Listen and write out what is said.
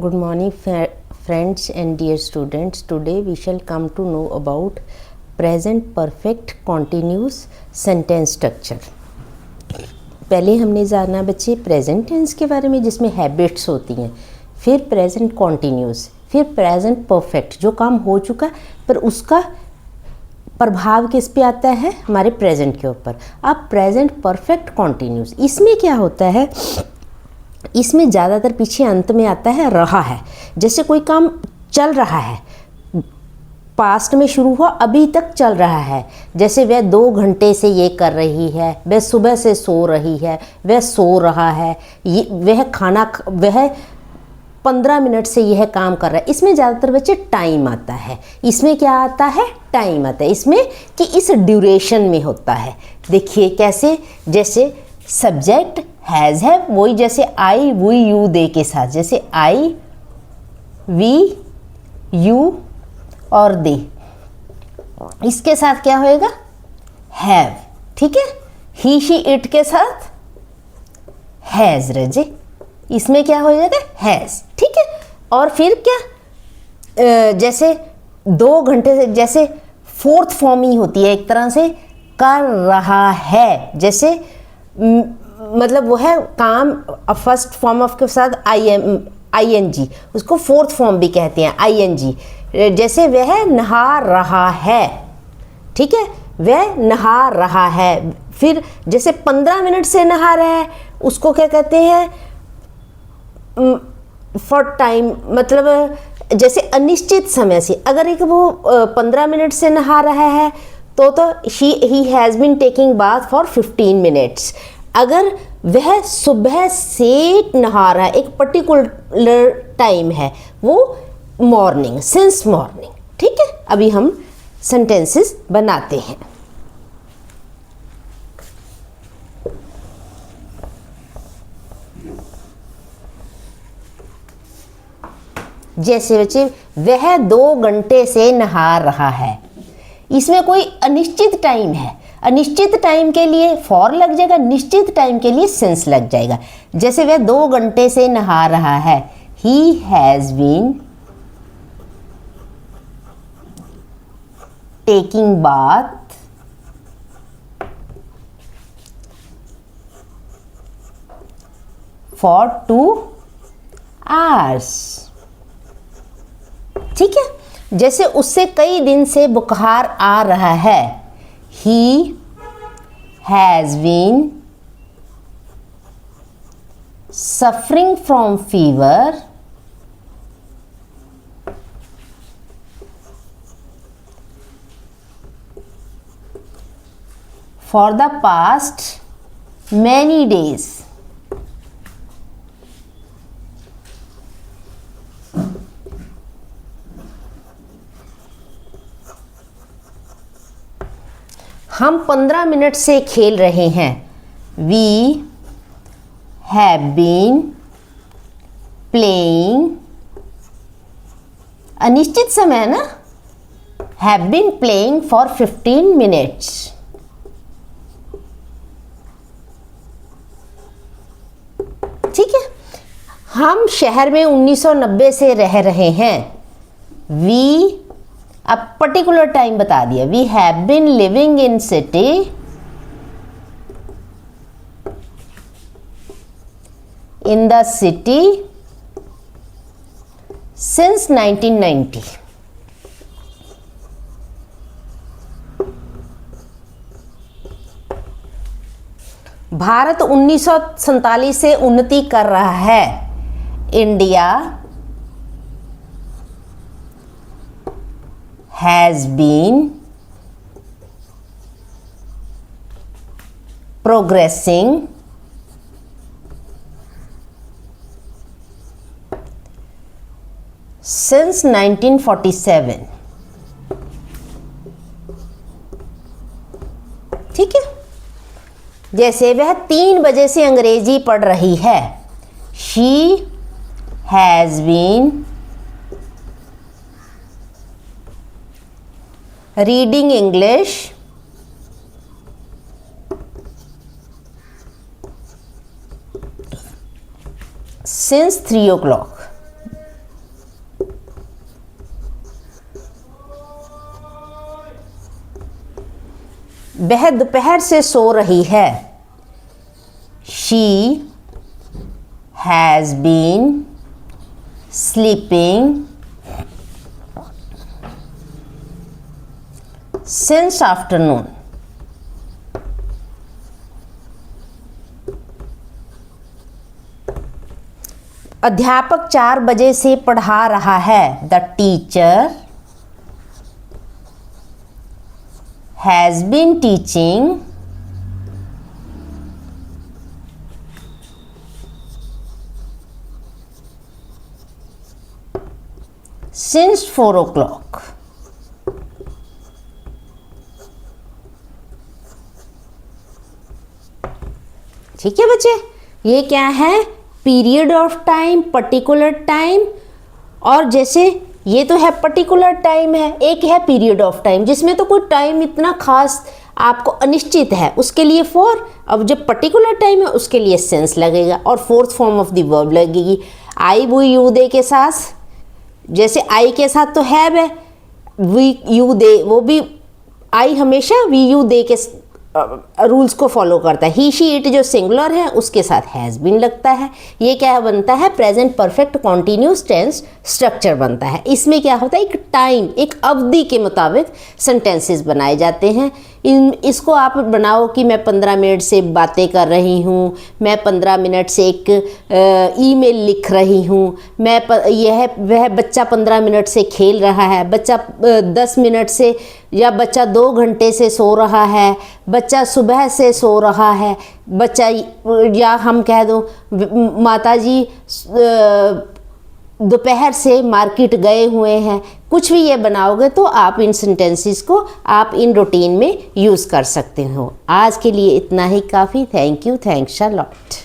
Good morning, friends and dear students. Today we shall come to know about present perfect continuous sentence structure. पहले हमने जाना बच्चे present tense के बारे में, जिसमें हैबिट्स होती हैं, फिर प्रेजेंट कॉन्टिन्यूस, फिर प्रेजेंट परफेक्ट, जो काम हो चुका पर उसका प्रभाव किस पे आता है, हमारे प्रेजेंट के ऊपर. अब प्रेजेंट परफेक्ट कॉन्टिन्यूस, इसमें क्या होता है, इसमें ज़्यादातर पीछे अंत में आता है रहा है. जैसे कोई काम चल रहा है, पास्ट में शुरू हुआ, अभी तक चल रहा है. जैसे वह 2 घंटे से ये कर रही है, वह सुबह से सो रही है, वह सो रहा है, वह 15 मिनट से यह काम कर रहा है. इसमें ज़्यादातर बच्चे टाइम आता है. इसमें क्या आता है, टाइम आता है. इसमें कि इस ड्यूरेशन में होता है. देखिए कैसे, जैसे सब्जेक्ट हैज़ है, वही जैसे आई वी यू दे के साथ, जैसे आई वी यू और दे, इसके साथ क्या होएगा, हैव. ठीक है. ही शी इट के साथ हैज़ रजे, इसमें क्या हो जाएगा, हैज़. ठीक है. और फिर क्या, जैसे 2 घंटे से, जैसे फोर्थ फॉर्म ही होती है एक तरह से, कर रहा है. जैसे मतलब वो है काम, फर्स्ट फॉर्म ऑफ के साथ आई एन जी, उसको फोर्थ फॉर्म भी कहते हैं, आई एन जी. जैसे वह नहा रहा है. ठीक है, वह नहा रहा है. फिर जैसे 15 मिनट से नहा रहा है, उसको क्या कहते हैं, फॉर टाइम, मतलब जैसे अनिश्चित समय से. अगर एक वो 15 मिनट से नहा रहा है तो he has been taking bath for 15 minutes. अगर वह सुबह से नहा रहा है, एक पर्टिकुलर टाइम है, वो मॉर्निंग, सिंस मॉर्निंग. ठीक है. अभी हम सेंटेंसेस बनाते हैं. जैसे बच्चे, वह 2 घंटे से नहा रहा है. इसमें कोई अनिश्चित टाइम है. अनिश्चित टाइम के लिए फॉर लग जाएगा, निश्चित टाइम के लिए सिंस लग जाएगा. जैसे वह 2 घंटे से नहा रहा है, he has been taking bath for 2 hours. ठीक है. जैसे उससे कई दिन से बुखार आ रहा है, he has been suffering from fever for the past many days. हम 15 मिनट से खेल रहे हैं. We have been playing, अनिश्चित समय है ना, have been playing for 15 minutes. ठीक है. हम शहर में 1990 से रह रहे हैं. We, अब पर्टिकुलर टाइम बता दिया. We have been living in city in the city since 1990. Bharat 1947 से उन्नति कर रहा है. India has been progressing since 1947. ठीक है. जैसे वह 3 बजे से अंग्रेजी पढ़ रही है, she has been reading English since 3 o'clock. वह दोपहर से सो रही है। She has been sleeping since afternoon. अध्यापक 4 बजे से पढ़ा रहा है। The teacher has been teaching since 4 o'clock। ठीक है बच्चे, ये क्या है? Period of time, particular time. और जैसे ये तो है पर्टिकुलर टाइम है, एक है पीरियड ऑफ टाइम जिसमें तो कोई टाइम इतना खास आपको अनिश्चित है, उसके लिए फॉर। अब जब पर्टिकुलर टाइम है उसके लिए सेंस लगेगा और fourth form of the verb लगेगी। आई वो यू दे के साथ, जैसे आई के साथ तो हैव है, वी यू दे, वो भी आई हमेशा वी यू दे के रूल्स को फॉलो करता है। ही शी इट जो सिंगुलर है उसके साथ हैज़ बीन लगता है। ये क्या बनता है? Present perfect continuous tense structure बनता है। इसमें क्या होता है? एक टाइम, एक अवधि के मुताबिक सेंटेंसेस बनाए जाते हैं। इसको आप बनाओ कि मैं 15 मिनट से बातें कर रही हूँ, मैं 15 मिनट से एक ईमेल लिख रही हूँ, वह बच्चा 15 मिनट से खेल रहा है, बच्चा 10 मिनट से, या बच्चा 2 घंटे से सो रहा है, बच्चा सुबह से सो रहा है, बच्चा, या हम कह दो माताजी दोपहर से मार्केट गए हुए हैं। कुछ भी ये बनाओगे तो आप इन सेंटेंसेस को आप इन रूटीन में यूज़ कर सकते हो। आज के लिए इतना ही काफ़ी। Thank you, thanks a lot.